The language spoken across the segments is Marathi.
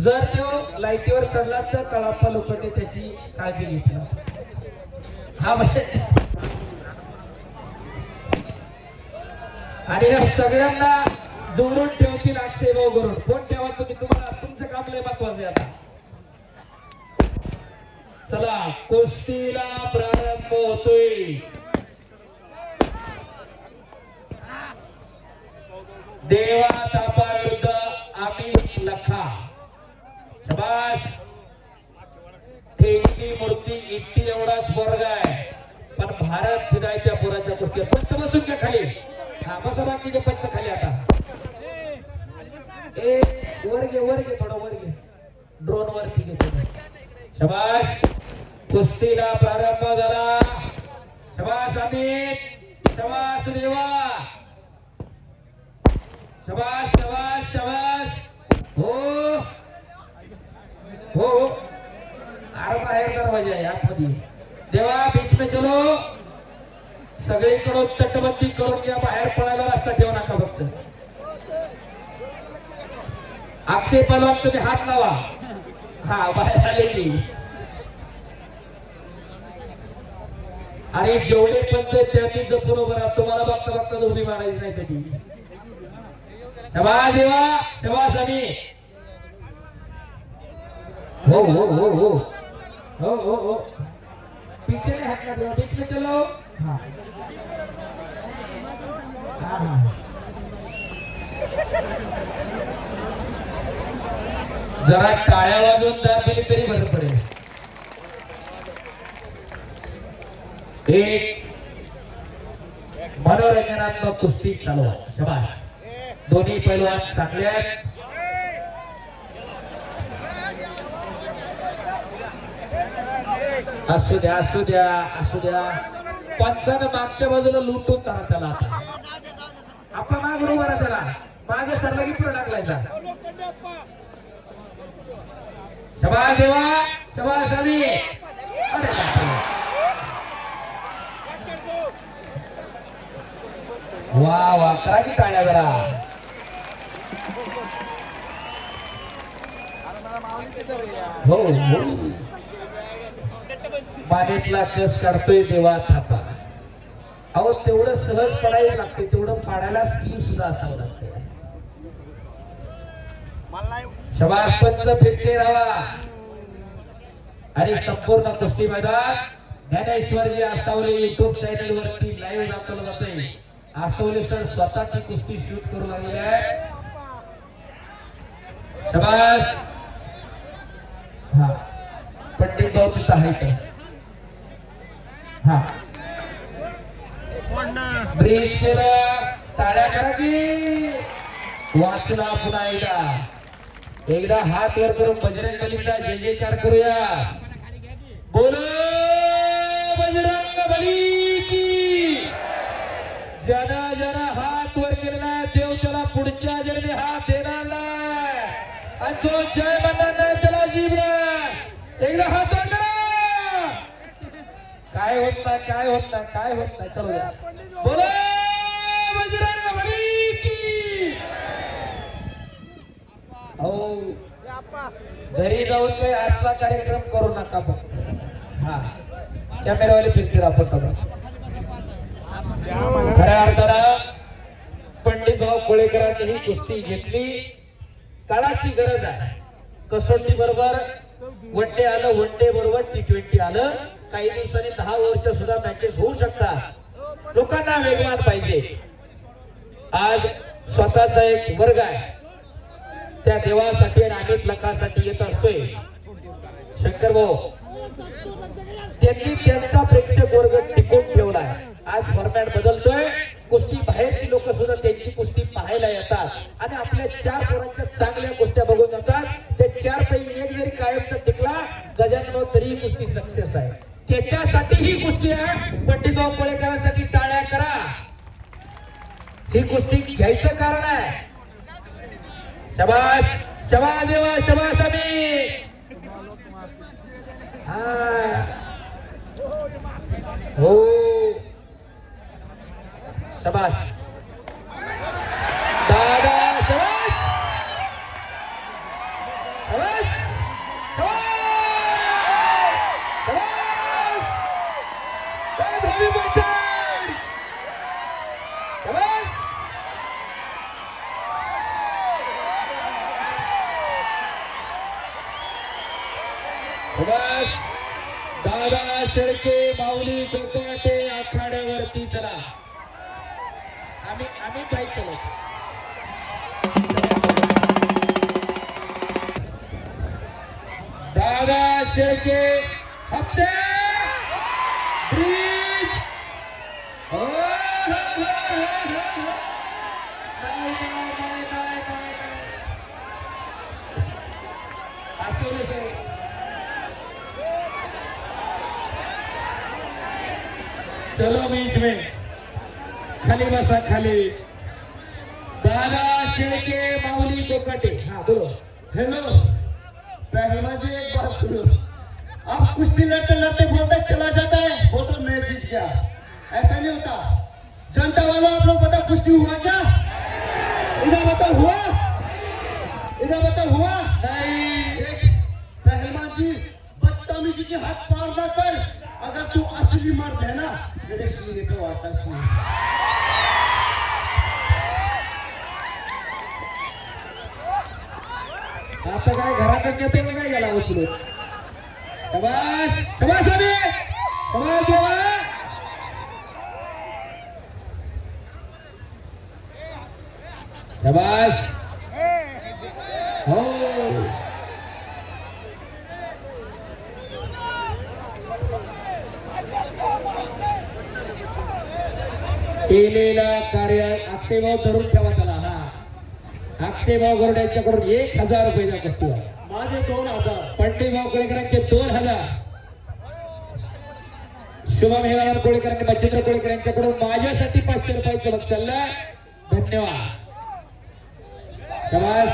जर तो लाईटीवर चढला तर कळाप्पा लोखंडे त्याची काळजी घेतली. हा म्हणजे आणि या सगळ्यांना जोडून ठेवतील अक्षय भाऊ करून. कोण ठेवा तुम्ही, तुम्हाला तुमचं काम लय महत्वाचं आहे. आता चला कुस्तीला प्रारंभ होतोय. देवा थापा विरुद्ध अमित लखा. शाबास. ठेकी मूर्ती इट्टी एवढाच पोरगा आहे, पण भारत फिरायच्या पोराच्या कुस्ती. पंच बसून घ्या खाली. हा बसा बाकीचे पंच खाली. आता ए वर घे थोडा वर घे. ड्रोन वरती घे. शाबास. कुस्तीला प्रारंभ झाला. शाबास अमित. शाबास देवा. शाबास शाबास शाबास. हो हो अरे बाहेर दरवाजा आहे आतमध्ये. देवा बीच में चलो. सगळीकडून तटबंदी करून घ्या. बाहेर पडायला रस्ता ठेवू नका. फक्त अक्षय पहलवान तुम्ही हात लावा. हा बाहेर आले की. आणि जेवढे पंच त्यांनी जपून उभं राहा. तुम्हाला बघता बघता उभी मारायची नाही कधी. शाबास देवा. शाबास आम्ही. हो हो हो हो हो हो हो. पीछे नहीं हटना देवा. बीच में चलो. हाँ हाँ. जरा टाळ्या वाजवून दार दिली तरी बरं पडेल. एक मनोरंजनात्मक कुस्ती चालू आहे. शाबास. दोन्ही पैलवान चांगले आहेत. असू द्या असू द्या असू द्या. पंचानं मागच्या बाजूला लुटून करा त्याला. आता आपण माग बरोबर आहे. त्याला मागे सरला की पुढे टाकलायचा. शाबास देवा. शाबास आम्ही. अरे वा वा. करा की टाळ्या जरा. हो हो. मानेतला कस काढतोय देवा थापा. अहो तेवढं सहज पडायला लागते. तेवढं पाडायला स्किल सुद्धा असावं लागतं. शाबास. पंच फिरते राहा. आणि संपूर्ण कुस्ती मैदान ज्ञानेश्वरजी आसावले युट्यूब चॅनल वरती लाईव्ह दाखवलं जाते. आसावले सर स्वतः ती कुस्ती शूट करू लागलेली आहे. शाबास. हा पंडित भाऊ तिथं आहे का. हा ब्रिज केलं. टाळ्या करा की. वाचला पुन्हा एकदा हात वर करून बजरंग बलीचा जय जयकार करूया. बोलो बजरंग बली की. ज्याला ज्याला हात वर केलेला देव त्याला पुढच्या जन्मी हात देणार नाही. आणि जो जय म्हणणार नाही त्याला जीभ नाही. एकदा हात वर करा. काय होत नाही काय होत नाही काय होत नाही. चलो या. बोलो बजरंग बली की. हो घरी जाऊन काही आजचा कार्यक्रम करू नका. फक्त हा कॅमेरावाले फिरतील. आपण खऱ्या अर्थानं पंडित भाऊ कोळेकरांनी ही कुस्ती घेतली. काळाची गरज आहे. कसोटी बरोबर वन डे आलं. वन डे बरोबर T20 आलं. काही दिवसांनी 10 ओव्हरच्या सुद्धा मॅचेस होऊ शकतात. लोकांना वेगवान पाहिजे. आज स्वतःचा एक वर्ग आहे. त्या देवासाठी आणि अमित लखासाठी येत असतोय. शंकर भाऊ त्यांनी त्यांचा प्रेक्षक वर्ग टिकून ठेवलाय. आज फॉर्मॅट बदलतोय. कुस्ती बाहेरची लोक सुद्धा त्यांची कुस्ती पाहायला येतात. आणि आपल्या 4 पोरांच्या चांगल्या कुस्त्या बघून जातात. त्या 4 पैकी एक जरी कायमचा टिकला गजानन तरी कुस्ती सक्सेस आहे. त्याच्यासाठी ही कुस्ती आहे. पंडित भाऊ कोळेकरांसाठी टाळ्या करा. ही कुस्ती घ्यायचं कारण आहे. शाबास. शाबास देवा. शाबास आम्ही. हा हो शाबास दादा. शाबास. शाबास. बस दादा शेळके माऊली कोकाटे आखाड्यावरती चला. आम्ही बाईक चलत. दादा शेळके हप्ते ब्रिज. हो, हो, हो, हो, हो. नाही. असं नसेल. चलो बीच में खाली बसा खाली. दादा शेळके माऊली कोकाटे. हाँ बोलो. हेलो पहलवान जी, एक बात सुनो. आप कुश्ती लड़ते लड़ते बोलते चला जाता है वो तो मैं जीत गया, ऐसा नहीं होता. जनता वालों, आप लोग बताओ कुश्ती हुआ क्या? इधर बताओ हुआ? इधर बताओ हुआ? नहीं. एक पहलवान जी, बदतमीजी की हाथ पार ना कर. अगर तू असली मर्द है ना, मेरे सीने पे वाटा सुन. आता काय घरात येते का काय गेला उचलून. शबास शबास अभी शबास देवा. शबास. हो केलेला कार्य अक्षयभाऊ धरून ठेवा त्याला. हा अक्षयभाऊ गोरड्यांच्याकडून 1000 रुपये कुस्तीवर. माझे 2000. पंडितभाऊ कोळेकरांचे 2000. शुभम हेरावर कोळेकरांनी मच्छिंद्र कोळेकर यांच्याकडून माझ्यासाठी 500 रुपयाचं बक्षीस. धन्यवाद. शबास.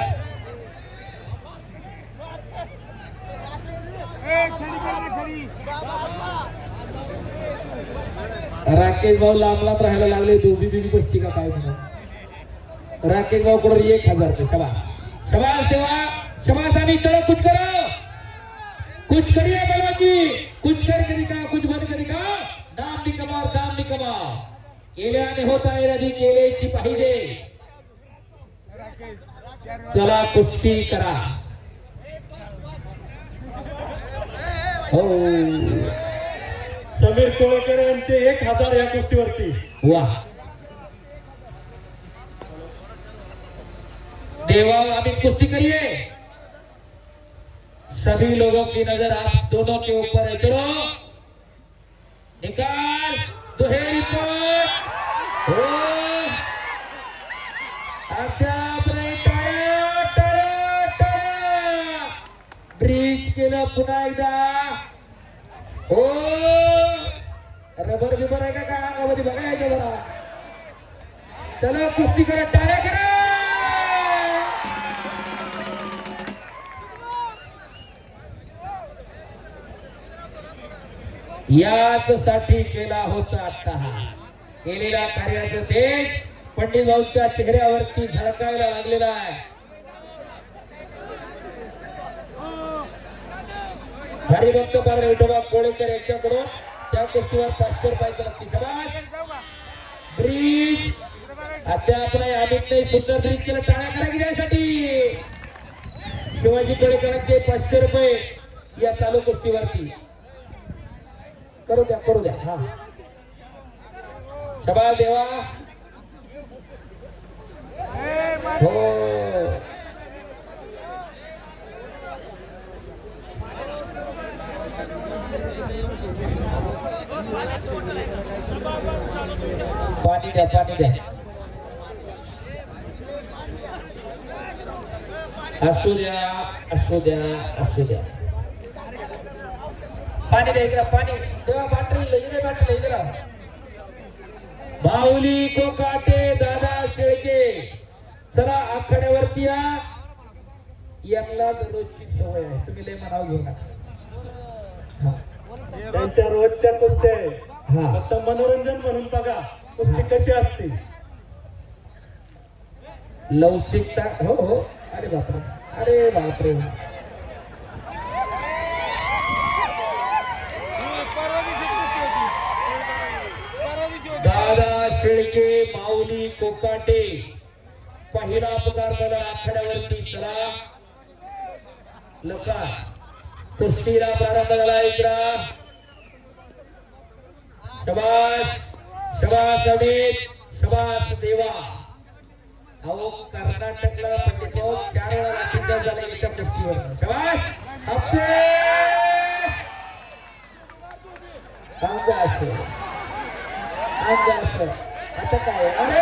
राकेश भाऊ लांब लांब राहायला लागले. दोघी बिबी कुस्ती का काय म्हणून. राकेश भाऊ कडून 1000 रुपये. शबास शबास देवा. शबास. आम्ही चलो कुछ करो, कुछ करिए बलवाजी. कुछ कर करी का, कुछ बन करी का. नाम भी कमाव, दाम भी कमाव. केल्याने होता एरधी केलेची पाहिजे. चला कुस्ती करा. हो समीर कोळकर यांचे 1000 या कुस्तीवरती. वाह देवा. अभी कुश्ती करिए. सभी लोगों की नजर आप दोनों के ऊपर है. चलो निकाल. दुहेरी पॉइंट. हो अद्याप नाही. टाळ्या. ब्रिज केलं पुन्हा एकदा. हो रबर बिबर आहे का काय अंगामध्ये बघायचं जरा. चला कुस्ती करा. टाळ्या करा. याच साठी केला होता आता हा. केलेल्या कार्याचं तेज पंडित भाऊच्या चेहऱ्यावरती झळकायला लागलेला आहे. हरिभक्त पार विठोबा कोळेकर यांच्याकडून त्या कुस्तीवर 500 रुपयाचं बक्षीस. ब्रिज अद्याप नाही. अमित नाही. सुंदर ब्रिज केलं. टाळ्या करा की त्यासाठी. शिवाजी कोळेकरांचे 500 रुपये या चालू कुस्तीवरती. करू द्या. हा शबास देवा. हो पाणी द्या. असू द्या. पाणी द्या इकडे. पाणी देवा. बाटली इकडे. माऊली कोकाटे दादा शेळके. चला आखाड्यावरती या. यांना दररोजची सवय आहे. तुम्ही लय मनाव घेऊ नका. त्यांच्या रोजच्या कुस्त्या आहे. हा फक्त मनोरंजन म्हणून बघा कुस्ती कशी असते. लवचिकता. हो अरे बापरे. दादा शेळके माऊली कोकाटे पहिला पुकार झाला आखाड्यावरती. चला लका कुस्तीला प्रारंभ झाला इकडं. शबास शबास अमित, शबास देवा. अहो कर्नाटकला पंडित भाऊ 4 वेळा लाठीचा झाला याच्या कुस्तीवर. शबास हप्ते आता काय अरे